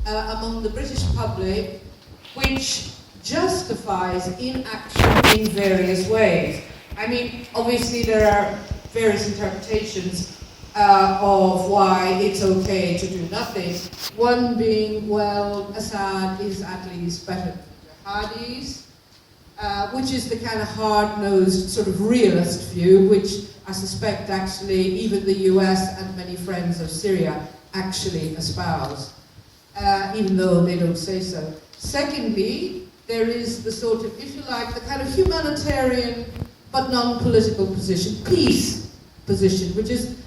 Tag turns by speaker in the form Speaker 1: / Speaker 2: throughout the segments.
Speaker 1: among the British public which justifies inaction in various ways. I mean, obviously there are various interpretations of why it's okay to do nothing. One being, well, Assad is at least better than jihadis, which is the kind of hard-nosed sort of realist view, which I suspect actually even the US and many friends of Syria actually espouse, even though they don't say so. Secondly, there is the sort of, if you like, the kind of humanitarian but non-political position, peace position, which is,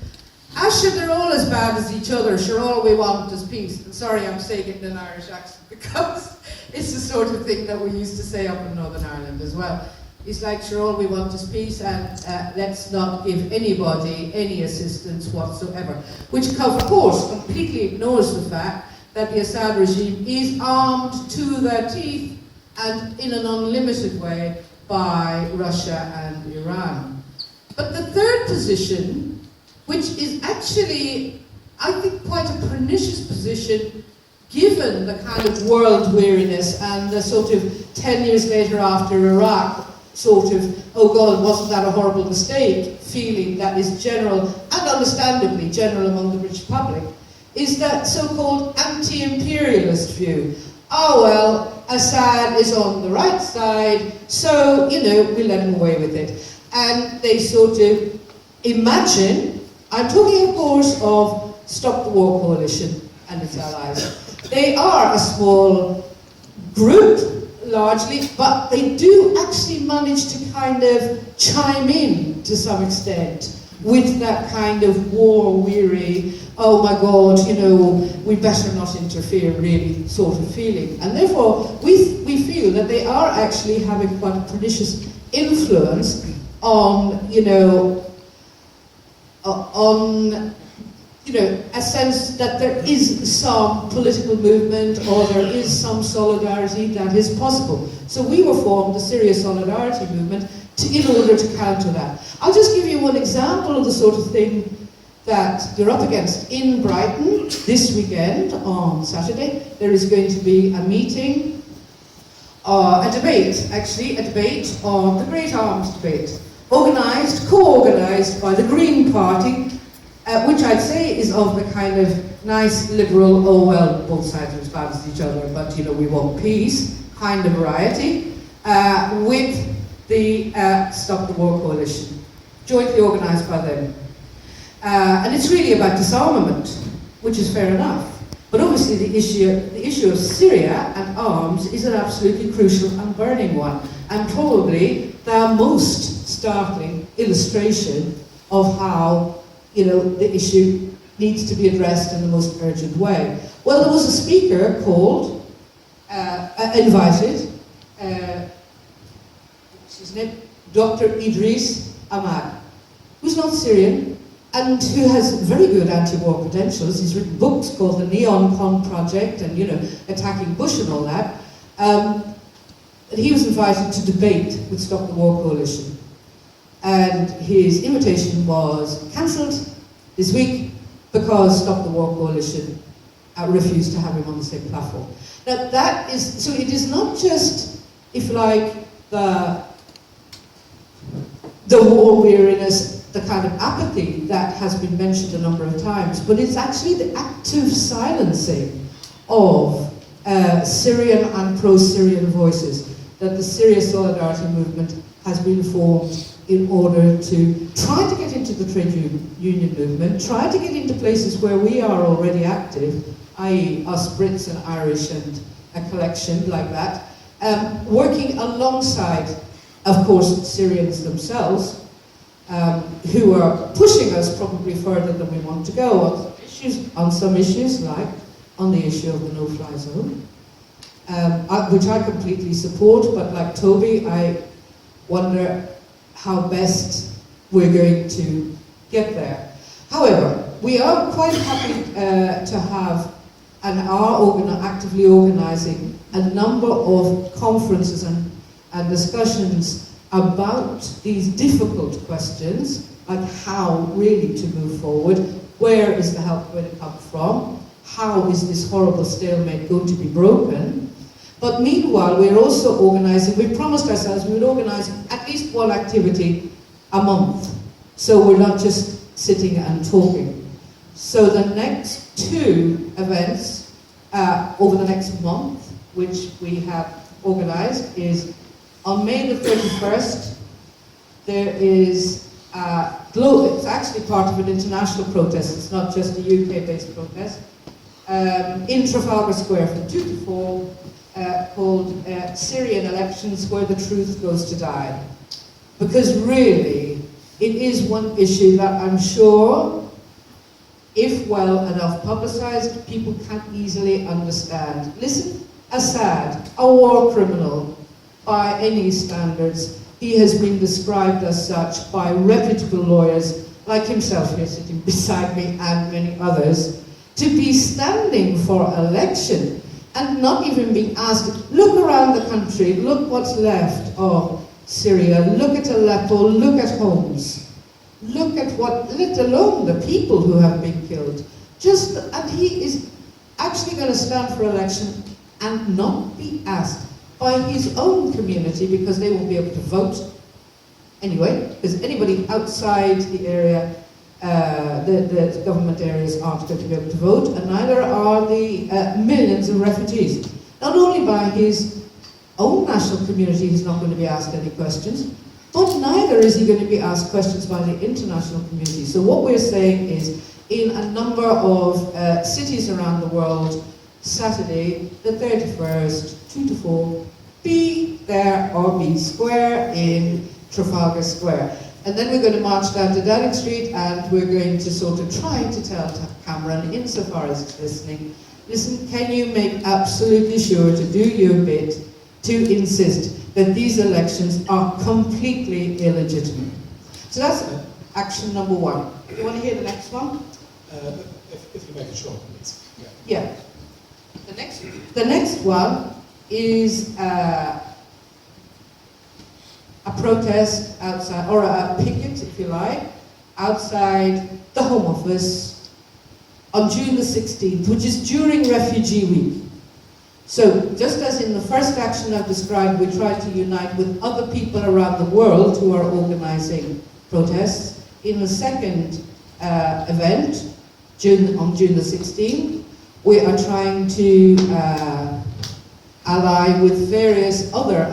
Speaker 1: sure, they're all as bad as each other, sure, all we want is peace. And sorry, I'm saying it in an Irish accent, because it's the sort of thing that we used to say up in Northern Ireland as well. It's like, sure, all we want is peace, and let's not give anybody any assistance whatsoever. Which, of course, completely ignores the fact that the Assad regime is armed to their teeth and in an unlimited way by Russia and Iran. But the third position, which is actually, I think, quite a pernicious position, given the kind of world weariness and the sort of 10 years later after Iraq, sort of, oh God, wasn't that a horrible mistake, feeling that is general, and understandably general among the British public, is that so-called anti-imperialist view. Oh well, Assad is on the right side, so, you know, we'll let him away with it. And they sort of imagine, I'm talking of course of Stop the War Coalition and its allies. They are a small group, largely, but they do actually manage to kind of chime in to some extent with that kind of war-weary, oh my God, you know, we better not interfere, really, sort of feeling. And therefore, we feel that they are actually having quite a pernicious influence on, you know, a sense that there is some political movement or there is some solidarity that is possible. So we were formed, the Syria Solidarity Movement, in order to counter that. I'll just give you one example of the sort of thing that you're up against. In Brighton, this weekend, on Saturday, there is going to be a meeting, a debate on the Great Arms Debate, co-organised by the Green Party, which I'd say is of the kind of nice liberal, oh well, both sides are as bad as each other, but you know, we want peace kind of variety, with the Stop the War Coalition, jointly organised by them. And it's really about disarmament, which is fair enough. But obviously the issue of Syria and arms is an absolutely crucial and burning one, and probably the most startling illustration of how, you know, the issue needs to be addressed in the most urgent way. Well, there was a speaker called, invited, what's his name? Dr. Idris Ahmad, who's not Syrian, and who has very good anti-war credentials. He's written books called The Neon Con Project and, you know, Attacking Bush and all that. And he was invited to debate with Stop the War Coalition. And his invitation was cancelled this week because Stop the War Coalition refused to have him on the same platform. Now that is, so it is not just, if you like, the war weariness, the kind of apathy that has been mentioned a number of times, but it's actually the active silencing of Syrian and pro-Syrian voices that the Syria Solidarity Movement has been formed in order to try to get into the trade union movement, try to get into places where we are already active, i.e. us Brits and Irish and a collection like that, working alongside, of course, Syrians themselves, who are pushing us probably further than we want to go on some issues, like on the issue of the no-fly zone, which I completely support, but like Toby, I wonder how best we're going to get there. However, we are quite happy to have and are actively organising a number of conferences and discussions about these difficult questions, like how really to move forward, where is the help going to come from, how is this horrible stalemate going to be broken? But meanwhile, we're also organising, we promised ourselves we would organise at least one activity a month. So we're not just sitting and talking. So the next 2 events over the next month, which we have organised, is on May the 31st, there is it's actually part of an international protest, it's not just a UK-based protest, in Trafalgar Square from 2 to 4, called Syrian Elections Where the Truth Goes to Die. Because really, it is one issue that I'm sure, if well enough publicised, people can easily understand. Listen, Assad, a war criminal by any standards, he has been described as such by reputable lawyers like himself here sitting beside me and many others, to be standing for election and not even being asked, look around the country, look what's left of Syria, look at Aleppo, look at Homs, look at what, let alone the people who have been killed. And he is actually going to stand for election and not be asked by his own community, because they won't be able to vote anyway, because anybody outside the area, the government areas aren't going to be able to vote, and neither are the millions of refugees. Not only by his own national community, he's not going to be asked any questions, but neither is he going to be asked questions by the international community. So what we're saying is, in a number of cities around the world, Saturday the 31st, 2 to 4, be there or be square in Trafalgar Square. And then we're going to march down to Downing Street, and we're going to sort of try to tell Cameron, insofar as it's listening, listen, can you make absolutely sure to do your bit to insist that these elections are completely illegitimate? So that's action number 1. Do you want to hear the next one?
Speaker 2: If you make it short, please.
Speaker 1: Yeah. The next one is a protest outside, or a picket, if you like, outside the Home Office on June the 16th, which is during Refugee Week. So, just as in the first action I've described, we try to unite with other people around the world who are organising protests, in the second event, on June the 16th, we are trying to ally with various other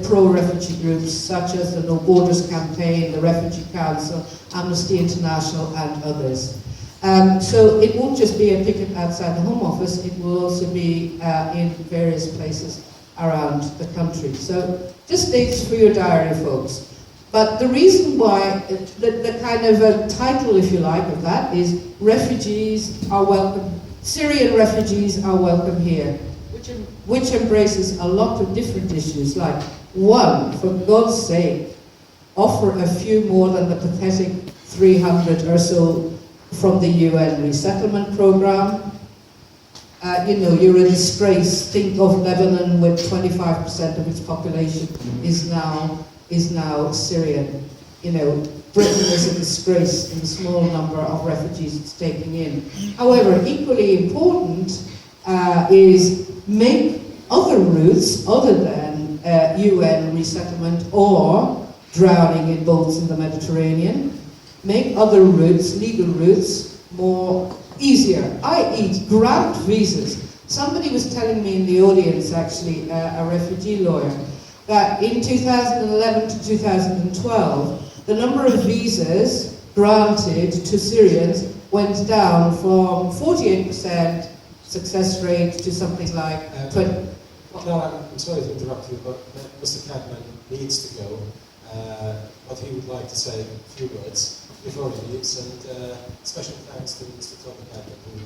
Speaker 1: pro-refugee groups, such as the No Borders Campaign, the Refugee Council, Amnesty International, and others. So it won't just be a picket outside the Home Office, it will also be in various places around the country. So just dates for your diary, folks. But the reason why, the kind of a title, if you like, of that is Refugees Are Welcome, Syrian Refugees Are Welcome Here, which embraces a lot of different issues, like, 1, for God's sake, offer a few more than the pathetic 300 or so from the UN resettlement program. You're a disgrace. Think of Lebanon, with 25% of its population is now Syrian. Britain is a disgrace in the small number of refugees it's taking in. However, equally important is make other routes other than UN resettlement or drowning in boats in the Mediterranean, make other routes, legal routes, easier, i.e. grant visas. Somebody was telling me in the audience, actually, a refugee lawyer, that in 2011 to 2012, the number of visas granted to Syrians went down from 48% success rate to something like 20.
Speaker 2: Clara, I'm sorry to interrupt you, but Mr. Cadman needs to go. But he would like to say a few words before he leaves, and special thanks to Mr. Tommy Cadman, who